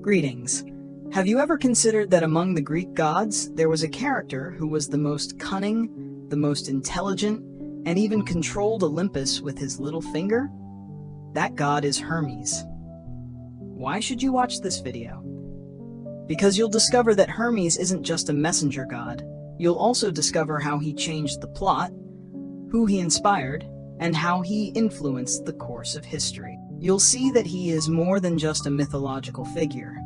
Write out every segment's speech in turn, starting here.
Greetings. Have you ever considered that among the Greek gods, there was a character who was the most cunning, the most intelligent, and even controlled Olympus with his little finger? That god is Hermes. Why should you watch this video? Because you'll discover that Hermes isn't just a messenger god. You'll also discover how he changed the plot, who he inspired, and how he influenced the course of history. You'll see that he is more than just a mythological figure.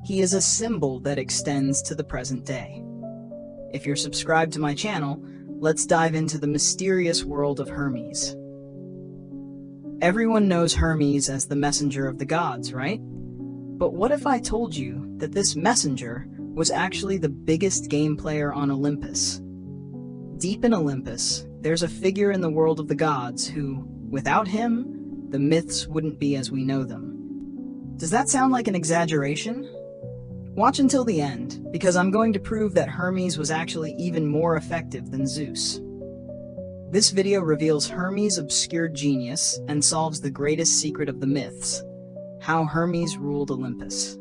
He is a symbol that extends to the present day. If you're subscribed to my channel, let's dive into the mysterious world of Hermes. Everyone knows Hermes as the messenger of the gods, right? But what if I told you that this messenger was actually the biggest game player on Olympus? Deep in Olympus, there's a figure in the world of the gods who, without him, the myths wouldn't be as we know them. Does that sound like an exaggeration? Watch until the end, because I'm going to prove that Hermes was actually even more effective than Zeus. This video reveals Hermes' obscure genius and solves the greatest secret of the myths: how Hermes ruled Olympus.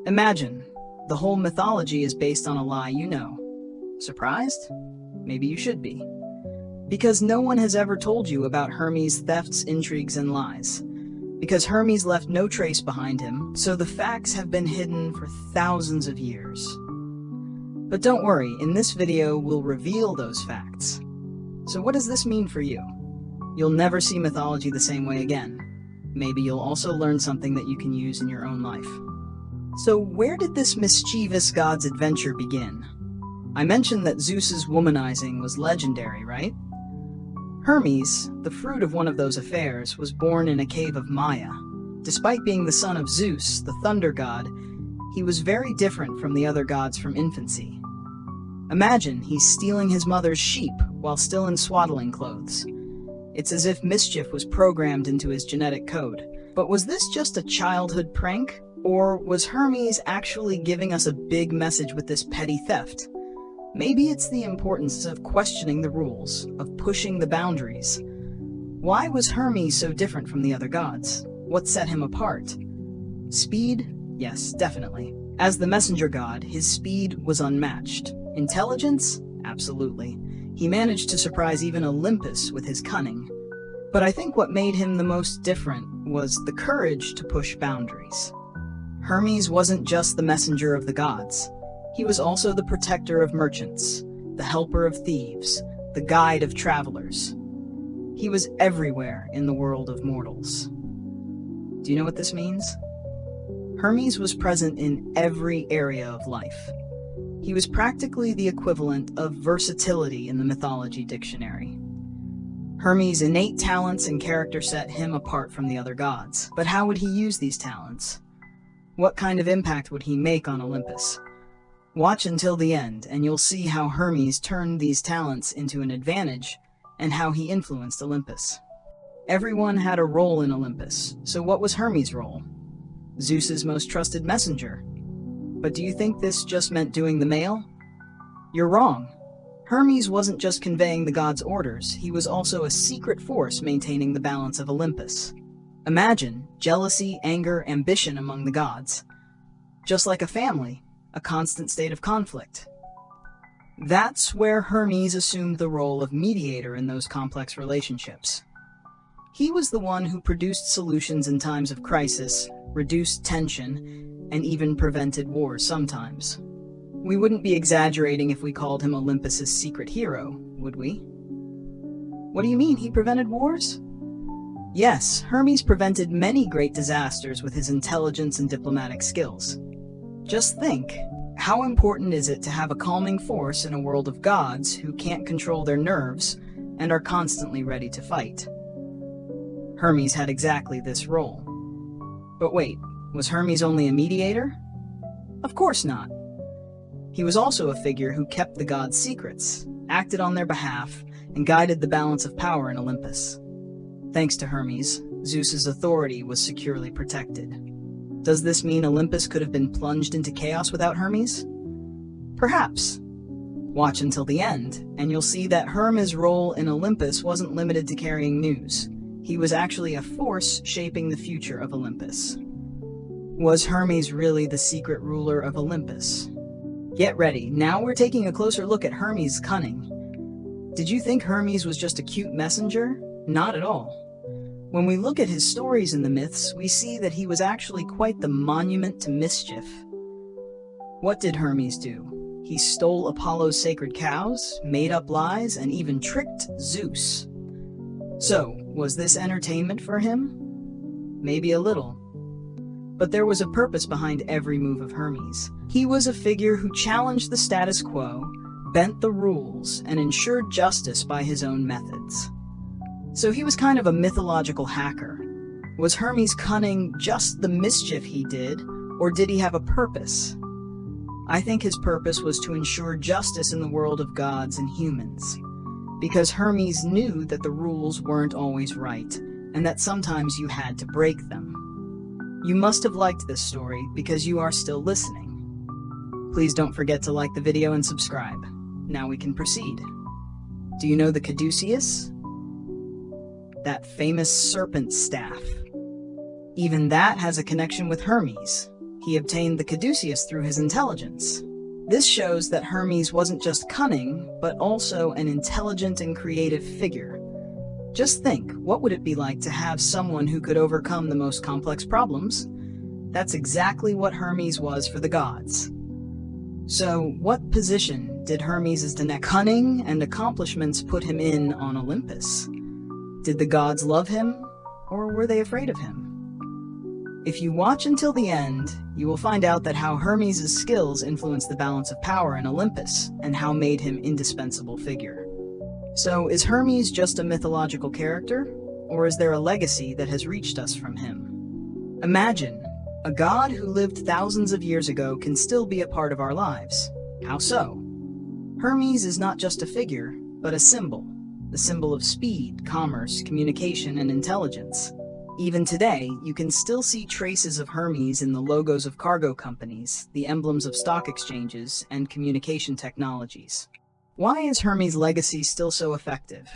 Imagine, the whole mythology is based on a lie you know. Surprised? Maybe you should be. Because no one has ever told you about Hermes' thefts, intrigues, and lies. Because Hermes left no trace behind him, so the facts have been hidden for thousands of years. But don't worry, in this video we'll reveal those facts. So what does this mean for you? You'll never see mythology the same way again. Maybe you'll also learn something that you can use in your own life. So where did this mischievous god's adventure begin? I mentioned that Zeus's womanizing was legendary, right? Hermes, the fruit of one of those affairs, was born in a cave of Maya. Despite being the son of Zeus, the thunder god, he was very different from the other gods from infancy. Imagine he's stealing his mother's sheep while still in swaddling clothes. It's as if mischief was programmed into his genetic code. But was this just a childhood prank? Or was Hermes actually giving us a big message with this petty theft? Maybe it's the importance of questioning the rules, of pushing the boundaries. Why was Hermes so different from the other gods? What set him apart? Speed? Yes, definitely. As the messenger god, his speed was unmatched. Intelligence? Absolutely. He managed to surprise even Olympus with his cunning. But I think what made him the most different was the courage to push boundaries. Hermes wasn't just the messenger of the gods. He was also the protector of merchants, the helper of thieves, the guide of travelers. He was everywhere in the world of mortals. Do you know what this means? Hermes was present in every area of life. He was practically the equivalent of versatility in the mythology dictionary. Hermes' innate talents and character set him apart from the other gods. But how would he use these talents? What kind of impact would he make on Olympus? Watch until the end, and you'll see how Hermes turned these talents into an advantage and how he influenced Olympus. Everyone had a role in Olympus, so what was Hermes' role? Zeus's most trusted messenger. But do you think this just meant doing the mail? You're wrong. Hermes wasn't just conveying the gods' orders, he was also a secret force maintaining the balance of Olympus. Imagine jealousy, anger, ambition among the gods. Just like a family. A constant state of conflict. That's where Hermes assumed the role of mediator in those complex relationships. He was the one who produced solutions in times of crisis, reduced tension, and even prevented wars sometimes. We wouldn't be exaggerating if we called him Olympus's secret hero, would we? What do you mean, he prevented wars? Yes, Hermes prevented many great disasters with his intelligence and diplomatic skills. Just think, how important is it to have a calming force in a world of gods who can't control their nerves and are constantly ready to fight? Hermes had exactly this role. But wait, was Hermes only a mediator? Of course not. He was also a figure who kept the gods' secrets, acted on their behalf, and guided the balance of power in Olympus. Thanks to Hermes, Zeus's authority was securely protected. Does this mean Olympus could have been plunged into chaos without Hermes? Perhaps. Watch until the end, and you'll see that Hermes' role in Olympus wasn't limited to carrying news. He was actually a force shaping the future of Olympus. Was Hermes really the secret ruler of Olympus? Get ready, now we're taking a closer look at Hermes' cunning. Did you think Hermes was just a cute messenger? Not at all. When we look at his stories in the myths, we see that he was actually quite the monument to mischief. What did Hermes do? He stole Apollo's sacred cows, made up lies, and even tricked Zeus. So, was this entertainment for him? Maybe a little. But there was a purpose behind every move of Hermes. He was a figure who challenged the status quo, bent the rules, and ensured justice by his own methods. So he was kind of a mythological hacker. Was Hermes' cunning just the mischief he did, or did he have a purpose? I think his purpose was to ensure justice in the world of gods and humans, because Hermes knew that the rules weren't always right, and that sometimes you had to break them. You must have liked this story because you are still listening. Please don't forget to like the video and subscribe. Now we can proceed. Do you know the Caduceus? That famous serpent staff. Even that has a connection with Hermes. He obtained the Caduceus through his intelligence. This shows that Hermes wasn't just cunning, but also an intelligent and creative figure. Just think, what would it be like to have someone who could overcome the most complex problems? That's exactly what Hermes was for the gods. So, what position did Hermes' cunning and accomplishments put him in on Olympus? Did the gods love him, or were they afraid of him? If you watch until the end, you will find out that how Hermes' skills influenced the balance of power in Olympus, and how made him an indispensable figure. So, is Hermes just a mythological character, or is there a legacy that has reached us from him? Imagine, a god who lived thousands of years ago can still be a part of our lives. How so? Hermes is not just a figure, but a symbol. The symbol of speed, commerce, communication, and intelligence. Even today, you can still see traces of Hermes in the logos of cargo companies, the emblems of stock exchanges, and communication technologies. Why is Hermes' legacy still so effective?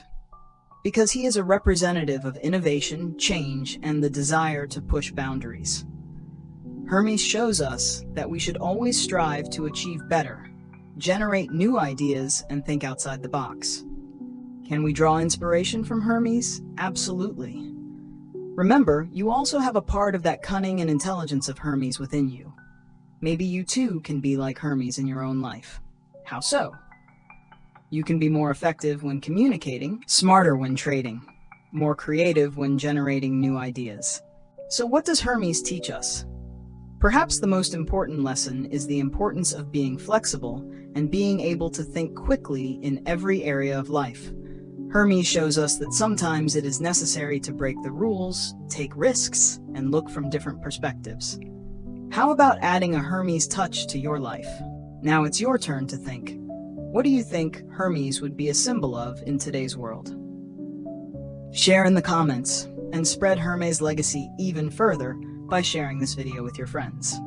Because he is a representative of innovation, change, and the desire to push boundaries. Hermes shows us that we should always strive to achieve better, generate new ideas, and think outside the box. Can we draw inspiration from Hermes? Absolutely. Remember, you also have a part of that cunning and intelligence of Hermes within you. Maybe you too can be like Hermes in your own life. How so? You can be more effective when communicating, smarter when trading, more creative when generating new ideas. So what does Hermes teach us? Perhaps the most important lesson is the importance of being flexible and being able to think quickly in every area of life. Hermes shows us that sometimes it is necessary to break the rules, take risks, and look from different perspectives. How about adding a Hermes touch to your life? Now it's your turn to think. What do you think Hermes would be a symbol of in today's world? Share in the comments and spread Hermes' legacy even further by sharing this video with your friends.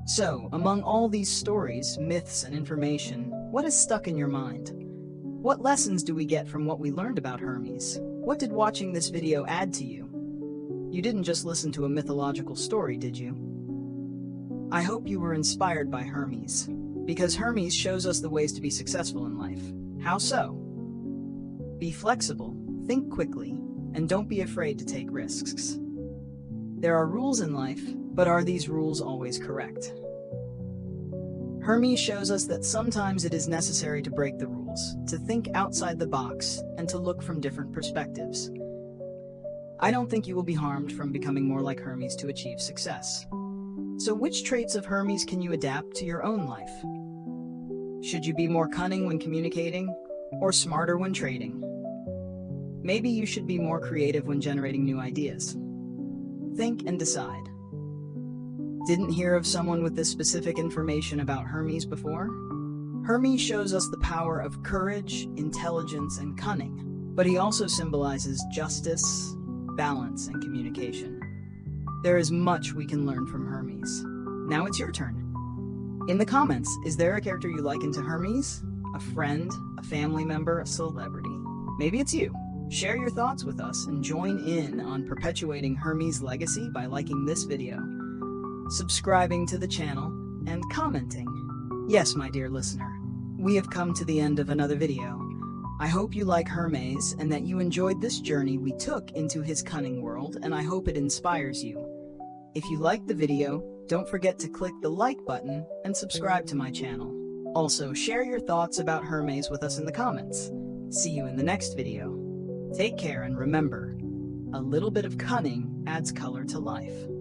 So, among all these stories, myths, and information, what is stuck in your mind? What lessons do we get from what we learned about Hermes? What did watching this video add to you? You didn't just listen to a mythological story, did you? I hope you were inspired by Hermes, because Hermes shows us the ways to be successful in life. How so? Be flexible, think quickly, and don't be afraid to take risks. There are rules in life, but are these rules always correct? Hermes shows us that sometimes it is necessary to break the rules, to think outside the box, and to look from different perspectives. I don't think you will be harmed from becoming more like Hermes to achieve success. So which traits of Hermes can you adapt to your own life? Should you be more cunning when communicating, or smarter when trading? Maybe you should be more creative when generating new ideas. Think and decide. Didn't hear of someone with this specific information about Hermes before? Hermes shows us the power of courage, intelligence, and cunning, but he also symbolizes justice, balance, and communication. There is much we can learn from Hermes. Now it's your turn. In the comments, is there a character you liken to Hermes? A friend, a family member, a celebrity? Maybe it's you. Share your thoughts with us and join in on perpetuating Hermes' legacy by liking this video. subscribing to the channel, and commenting. Yes, my dear listener, we have come to the end of another video. I hope you like Hermes and that you enjoyed this journey we took into his cunning world, and I hope it inspires you. If you liked the video, don't forget to click the like button and subscribe to my channel. Also, share your thoughts about Hermes with us in the comments. See you in the next video. Take care, and remember, a little bit of cunning adds color to life.